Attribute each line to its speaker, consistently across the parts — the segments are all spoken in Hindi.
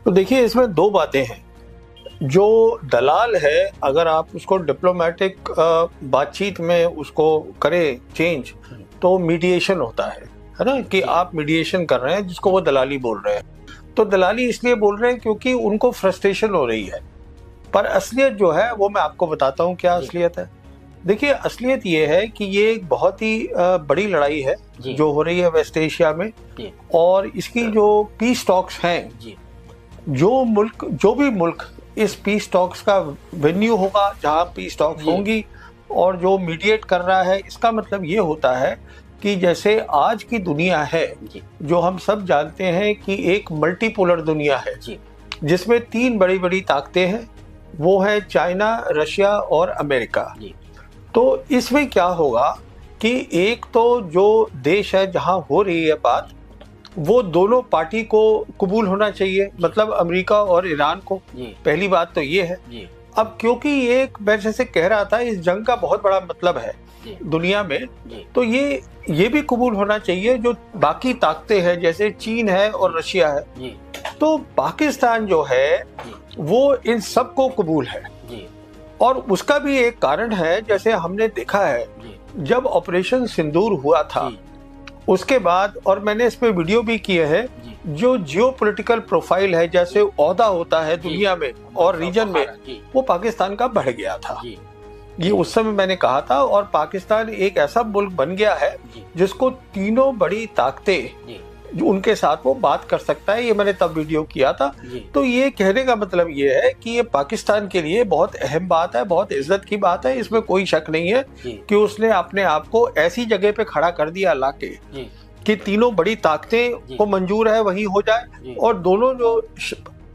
Speaker 1: तो देखिए इसमें दो बातें हैं। जो दलाल है, अगर आप उसको डिप्लोमेटिक बातचीत में उसको करें चेंज, तो मीडिएशन होता है ना, कि आप मीडिएशन कर रहे हैं, जिसको वो दलाली बोल रहे हैं। तो दलाली इसलिए बोल रहे हैं क्योंकि उनको फ्रस्ट्रेशन हो रही है। पर असलियत जो है वो मैं आपको बताता हूँ क्या असलियत है। देखिए असलियत ये है कि ये एक बहुत ही बड़ी लड़ाई है जो हो रही है वेस्ट एशिया में, और इसकी जो पीस टॉक्स हैं, जो भी मुल्क इस पीस टॉक्स का वेन्यू होगा जहां पीस टॉक्स होंगी, और जो मीडिएट कर रहा है, इसका मतलब ये होता है कि जैसे आज की दुनिया है, जो हम सब जानते हैं कि एक मल्टीपोलर दुनिया है जिसमें तीन बड़ी बड़ी ताकतें हैं, वो है चाइना, रशिया और अमेरिका। तो इसमें क्या होगा कि एक तो जो देश है जहां हो रही है बात, वो दोनों पार्टी को कबूल होना चाहिए, मतलब अमेरिका और ईरान को। पहली बात तो ये है। अब क्योंकि ये मैं जैसे कह रहा था, इस जंग का बहुत बड़ा मतलब है दुनिया में, तो ये भी कबूल होना चाहिए जो बाकी ताकतें हैं, जैसे चीन है और रशिया है। तो पाकिस्तान जो है वो इन सबको कबूल है, और उसका भी एक कारण है। जैसे हमने देखा है जब ऑपरेशन सिंदूर हुआ था, उसके बाद, और मैंने इस पे वीडियो भी किए हैं, जो जियोपॉलिटिकल प्रोफाइल है, जैसे ओहदा होता है दुनिया में और रीजन में, वो पाकिस्तान का बढ़ गया था। ये उस समय मैंने कहा था, और पाकिस्तान एक ऐसा मुल्क बन गया है जिसको तीनों बड़ी ताकतें उनके साथ वो बात कर सकता है। ये मैंने तब वीडियो किया था। तो ये कहने का मतलब ये है कि ये पाकिस्तान के लिए बहुत अहम बात है, बहुत इज्जत की बात है। इसमें कोई शक नहीं है कि उसने अपने आप को ऐसी जगह पे खड़ा कर दिया लाके कि तीनों बड़ी ताकतें को मंजूर है वही हो जाए, और दोनों जो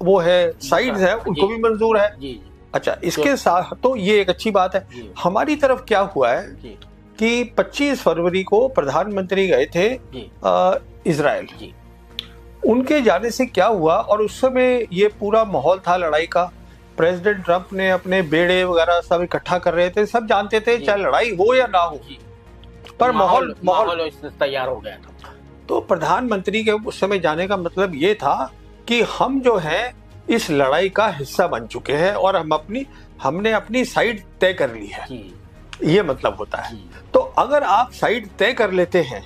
Speaker 1: वो है साइड्स है उनको भी मंजूर है। अच्छा, इसके साथ तो ये एक अच्छी बात है। हमारी तरफ क्या हुआ है कि 25 फरवरी को प्रधानमंत्री गए थे इजराइल। उनके जाने से क्या हुआ, और उस समय ये पूरा माहौल था लड़ाई का। प्रेसिडेंट ट्रंप ने अपने बेड़े वगैरह सब इकट्ठा कर रहे थे, सब जानते थे चाहे लड़ाई हो या ना हो, पर माहौल
Speaker 2: तैयार हो गया था।
Speaker 1: तो प्रधानमंत्री के उस समय जाने का मतलब ये था कि हम जो है इस लड़ाई का हिस्सा बन चुके हैं, और हमने अपनी साइड तय कर ली है, ये मतलब होता है। तो अगर आप साइड तय कर लेते हैं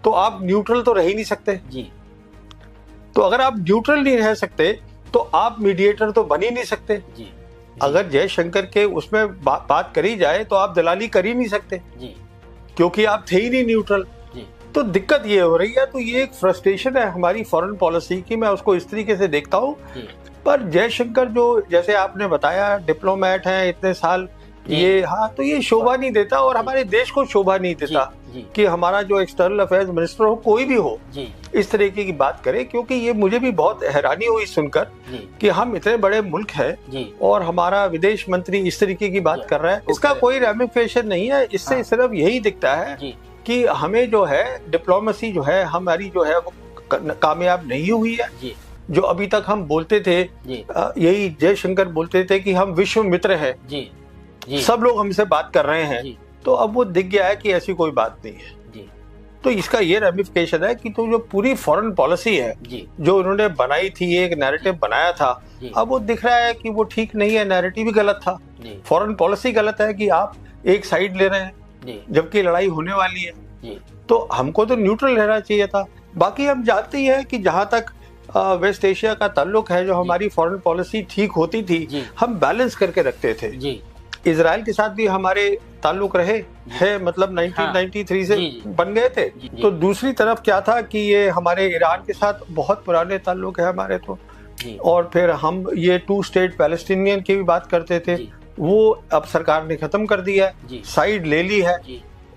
Speaker 1: तो आप न्यूट्रल तो रह ही नहीं सकते। तो अगर आप न्यूट्रल नहीं रह सकते तो आप मीडिएटर तो बन ही नहीं सकते। अगर जयशंकर के उसमें बात करी जाए तो आप दलाली कर ही नहीं सकते, क्योंकि आप थे ही नहीं न्यूट्रल। तो दिक्कत ये हो रही है। तो ये एक फ्रस्ट्रेशन है हमारी फॉरेन पॉलिसी की, मैं उसको इस तरीके से देखता हूँ। पर जयशंकर जो, जैसे आपने बताया, डिप्लोमेट है इतने साल, ये तो ये शोभा नहीं देता, और हमारे देश को शोभा नहीं देता कि हमारा जो एक्सटर्नल अफेयर्स मिनिस्टर हो, कोई भी हो, इस तरीके की बात करे। क्योंकि ये मुझे भी बहुत हैरानी हुई सुनकर कि हम इतने बड़े मुल्क हैं और हमारा विदेश मंत्री इस तरीके की बात कर रहा है। इसका कोई रेमिफिकेशन नहीं है। इससे सिर्फ यही दिखता है कि हमें जो है डिप्लोमेसी जो है हमारी जो है वो कामयाब नहीं हुई है। जो अभी तक हम बोलते थे, यही जयशंकर बोलते थे कि हम विश्व मित्र हैं, सब लोग हमसे बात कर रहे हैं, तो अब वो दिख गया है कि ऐसी कोई बात नहीं है। तो इसका ये रेमिफिकेशन है कि तो जो पूरी फॉरेन पॉलिसी है जो उन्होंने बनाई थी, एक नैरेटिव बनाया था, अब वो दिख रहा है कि वो ठीक नहीं है। नैरेटिव भी गलत था, फॉरेन पॉलिसी गलत है कि आप एक साइड ले रहे हैं जबकि लड़ाई होने वाली है। तो हमको तो न्यूट्रल रहना चाहिए था। बाकी हम जानते ही हैं कि जहां तक वेस्ट एशिया का ताल्लुक है, जो हमारी फॉरेन पॉलिसी ठीक होती थी, हम बैलेंस करके रखते थे। इजराइल के साथ भी हमारे ताल्लुक रहे हैं, मतलब 1993 से बन गए थे। तो दूसरी तरफ क्या था कि ये हमारे ईरान के साथ बहुत पुराने ताल्लुक है हमारे, तो और फिर हम ये 2 स्टेट पैलेस्टीनियन की भी बात करते थे, वो अब सरकार ने खत्म कर दिया है, साइड ले ली है।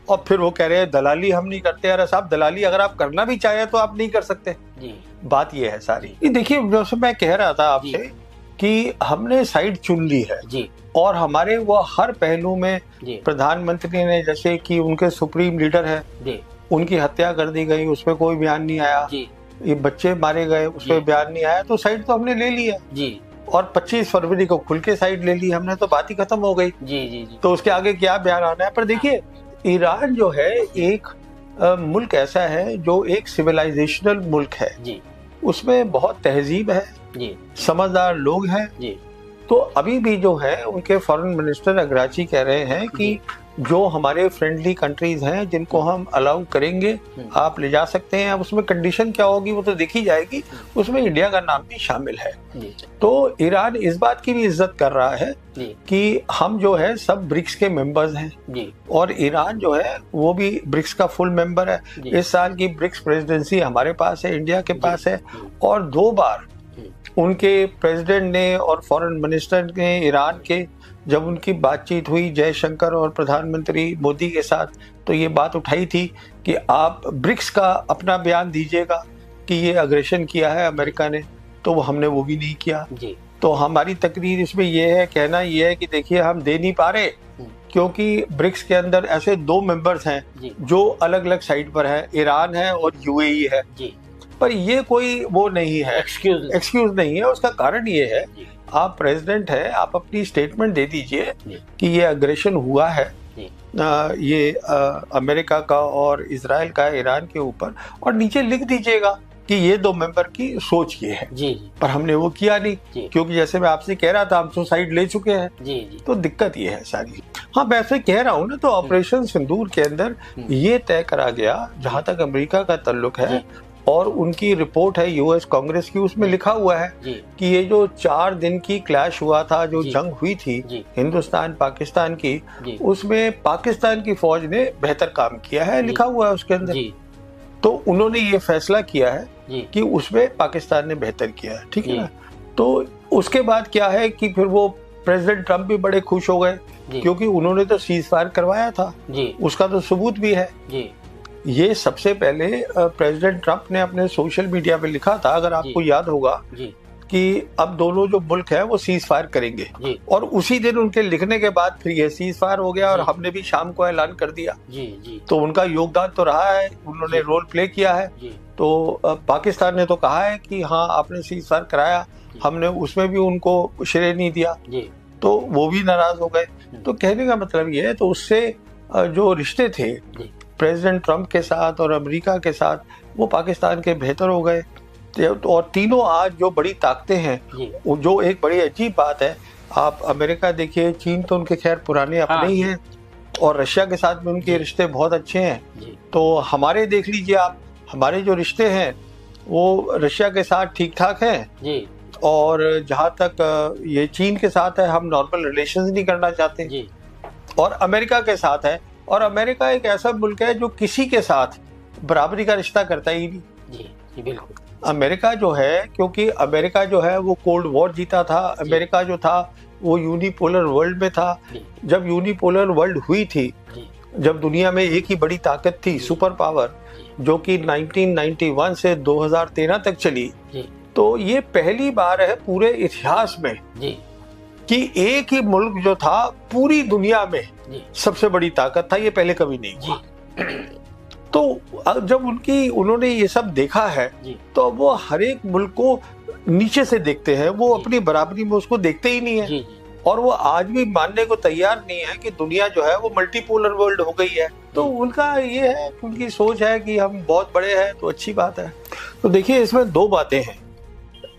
Speaker 1: और फिर वो कह रहे हैं दलाली हम नहीं करते। अरे साहब, दलाली अगर आप करना भी चाहे तो आप नहीं कर सकते। बात ये है सारी। देखिए, जैसे मैं कह रहा था आपसे कि हमने साइड चुन ली है, और हमारे वो हर पहलू में प्रधानमंत्री ने, जैसे कि उनके सुप्रीम लीडर है, उनकी हत्या कर दी गई, उसमें कोई बयान नहीं आया। ये बच्चे मारे गए, उसमें बयान नहीं आया। तो साइड तो हमने ले लिया, और 25 फरवरी को खुल के साइड ले ली हमने, तो बात ही खत्म हो गई। तो उसके आगे क्या बयान आना है। पर देखिए, ईरान जो है एक मुल्क ऐसा है जो एक सिविलाइजेशनल मुल्क है, उसमें बहुत तहजीब है
Speaker 2: जी,
Speaker 1: समझदार लोग हैं
Speaker 2: जी,
Speaker 1: तो अभी भी जो है उनके फॉरेन मिनिस्टर अग्राची कह रहे हैं कि जो हमारे फ्रेंडली कंट्रीज हैं जिनको हम अलाउ करेंगे आप ले जा सकते हैं। अब उसमें कंडीशन क्या होगी वो तो देखी जाएगी, उसमें इंडिया का नाम भी शामिल है। तो ईरान इस बात की भी इज्जत कर रहा है कि हम जो है सब ब्रिक्स के मेंबर्स हैं और ईरान जो है वो भी ब्रिक्स का फुल मेंबर है। इस साल की ब्रिक्स प्रेसिडेंसी हमारे पास है, इंडिया के पास है और 2 बार उनके प्रेसिडेंट ने और फॉरेन मिनिस्टर ने ईरान के जब उनकी बातचीत हुई जयशंकर और प्रधानमंत्री मोदी के साथ तो ये बात उठाई थी कि आप ब्रिक्स का अपना बयान दीजिएगा कि ये अग्रेशन किया है अमेरिका ने, तो हमने वो भी नहीं किया जी। तो हमारी तकरीर इसमें ये है, कहना ये है कि देखिए हम दे नहीं पा रहे क्योंकि ब्रिक्स के अंदर ऐसे 2 मेंबर्स हैं जो अलग अलग साइड पर है, ईरान है और यूएई है जी। पर ये कोई वो नहीं है, एक्सक्यूज नहीं है। उसका कारण ये है आप प्रेसिडेंट हैं, आप अपनी स्टेटमेंट दे दीजिए कि ये अग्रेशन हुआ है ये अमेरिका का और इजराइल का ईरान के ऊपर और नीचे लिख दीजिएगा कि ये 2 मेंबर की सोच ये है जी। पर हमने वो किया नहीं क्योंकि जैसे मैं आपसे कह रहा था हम तो साइड ले चुके हैं जी। तो दिक्कत ये है सारी। हाँ वैसे कह रहा हूँ ना तो ऑपरेशन सिंदूर के अंदर ये तय करा गया जहां तक अमेरिका का ताल्लुक है और उनकी रिपोर्ट है यूएस कांग्रेस की, उसमें लिखा हुआ है कि ये जो 4 दिन की क्लैश हुआ था, जो जंग हुई थी हिंदुस्तान पाकिस्तान की, उसमें पाकिस्तान की फौज ने बेहतर काम किया है, लिखा हुआ है उसके अंदर। तो उन्होंने ये फैसला किया है कि उसमें पाकिस्तान ने बेहतर किया है, ठीक है ना। तो उसके बाद क्या है कि फिर वो प्रेसिडेंट ट्रम्प भी बड़े खुश हो गए क्योंकि उन्होंने तो सीज फायर करवाया था, उसका तो सबूत भी है। ये सबसे पहले प्रेसिडेंट ट्रम्प ने अपने सोशल मीडिया पे लिखा था, अगर आपको याद होगा कि अब दोनों जो मुल्क है वो सीज फायर करेंगे और उसी दिन उनके लिखने के बाद फिर ये सीज फायर हो गया और हमने भी शाम को ऐलान कर दिया। तो उनका योगदान तो रहा है, उन्होंने रोल प्ले किया है। तो पाकिस्तान ने तो कहा है कि हाँ आपने सीज फायर कराया, हमने उसमें भी उनको श्रेय नहीं दिया, तो वो भी नाराज हो गए। तो कहने का मतलब ये है, तो उससे जो रिश्ते थे प्रेसिडेंट ट्रम्प के साथ और अमेरिका के साथ वो पाकिस्तान के बेहतर हो गए। और तीनों आज जो बड़ी ताकतें हैं, जो एक बड़ी अजीब बात है, आप अमेरिका देखिए, चीन तो उनके खैर पुराने अपने ही हैं और रशिया के साथ में उनके रिश्ते बहुत अच्छे हैं। तो हमारे देख लीजिए आप, हमारे जो रिश्ते हैं वो रशिया के साथ ठीक ठाक हैं और जहाँ तक ये चीन के साथ है हम नॉर्मल रिलेशंस नहीं करना चाहते और अमेरिका के साथ है। और अमेरिका एक ऐसा मुल्क है जो किसी के साथ बराबरी का रिश्ता करता ही नहीं जी बिल्कुल। अमेरिका जो है, क्योंकि अमेरिका जो है वो कोल्ड वॉर जीता था, अमेरिका जो था वो यूनिपोलर वर्ल्ड में था। जब यूनिपोलर वर्ल्ड हुई थी, जब दुनिया में एक ही बड़ी ताकत थी सुपर पावर, जो कि 1991 से 2013 तक चली, तो ये पहली बार है पूरे इतिहास में कि एक ही मुल्क जो था पूरी दुनिया में सबसे बड़ी ताकत था, ये पहले कभी नहीं हुआ। तो जब उन्होंने ये सब देखा है तो वो हर एक मुल्क को नीचे से देखते हैं, वो अपनी बराबरी में उसको देखते ही नहीं है और वो आज भी मानने को तैयार नहीं है कि दुनिया जो है वो मल्टीपोलर वर्ल्ड हो गई है। तो उनका ये है, उनकी सोच है कि हम बहुत बड़े हैं तो अच्छी बात है। तो देखिए इसमें 2 बातें हैं।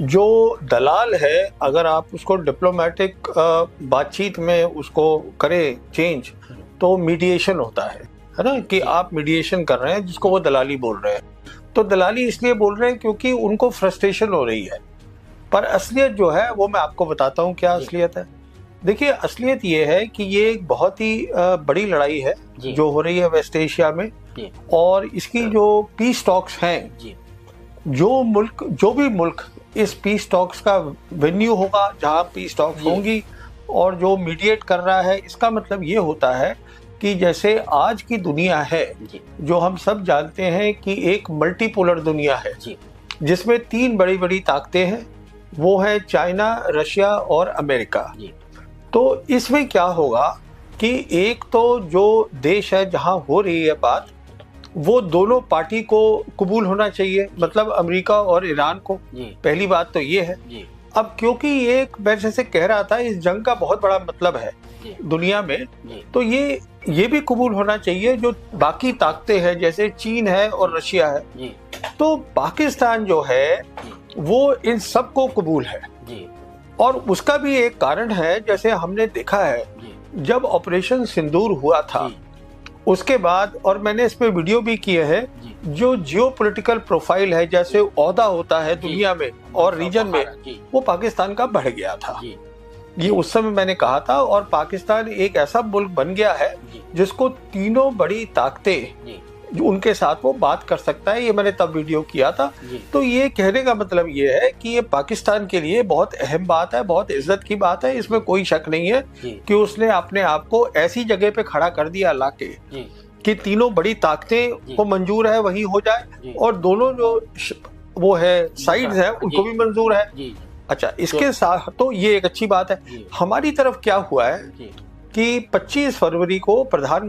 Speaker 1: जो दलाल है, अगर आप उसको डिप्लोमेटिक बातचीत में उसको करें चेंज, तो मीडिएशन होता है ना, कि आप मीडिएशन कर रहे हैं, जिसको वो दलाली बोल रहे हैं। तो दलाली इसलिए बोल रहे हैं क्योंकि उनको फ्रस्ट्रेशन हो रही है, पर असलियत जो है वो मैं आपको बताता हूँ क्या असलियत है। देखिए असलियत ये है कि ये एक बहुत ही बड़ी लड़ाई है जो हो रही है वेस्ट एशिया में और इसकी जो पीस टॉक्स हैं, जो भी मुल्क इस पीस टॉक्स का वेन्यू होगा जहां पीस टॉक्स होंगी और जो मीडिएट कर रहा है, इसका मतलब ये होता है कि जैसे आज की दुनिया है जो हम सब जानते हैं कि एक मल्टीपोलर दुनिया है जिसमें 3 बड़ी बड़ी ताकतें हैं, वो है चाइना, रशिया और अमेरिका। तो इसमें क्या होगा कि एक तो जो देश है जहां हो रही है बात, वो दोनों पार्टी को कबूल होना चाहिए, मतलब अमेरिका और ईरान को। पहली बात तो ये है। अब क्योंकि ये मैं जैसे कह रहा था, इस जंग का बहुत बड़ा मतलब है दुनिया में, तो ये भी कबूल होना चाहिए जो बाकी ताकतें हैं, जैसे चीन है और रशिया है, तो पाकिस्तान जो है वो इन सब को कबूल है
Speaker 2: जी।
Speaker 1: और उसका भी एक कारण है, जैसे हमने देखा है जब ऑपरेशन सिंदूर हुआ था उसके बाद, और मैंने इस पे वीडियो भी किए हैं, जो जियोपॉलिटिकल प्रोफाइल है, जैसे ओहदा होता है दुनिया में और रीजन में, वो पाकिस्तान का बढ़ गया था। ये उस समय मैंने कहा था, और पाकिस्तान एक ऐसा मुल्क बन गया है जिसको तीनों बड़ी ताकतें जो उनके साथ वो बात कर सकता है। ये मैंने तब वीडियो किया था। तो ये कहने का मतलब ये है कि ये पाकिस्तान के लिए बहुत अहम बात है, बहुत इज्जत की बात है, इसमें कोई शक नहीं है कि उसने अपने आप को ऐसी जगह पे खड़ा कर दिया ला के कि तीनों बड़ी ताकतें को मंजूर है वही हो जाए, और दोनों जो वो है साइड्स है उनको भी मंजूर है। अच्छा, इसके साथ तो ये एक अच्छी बात है। हमारी तरफ क्या हुआ है कि 25 फरवरी को प्रधानमंत्री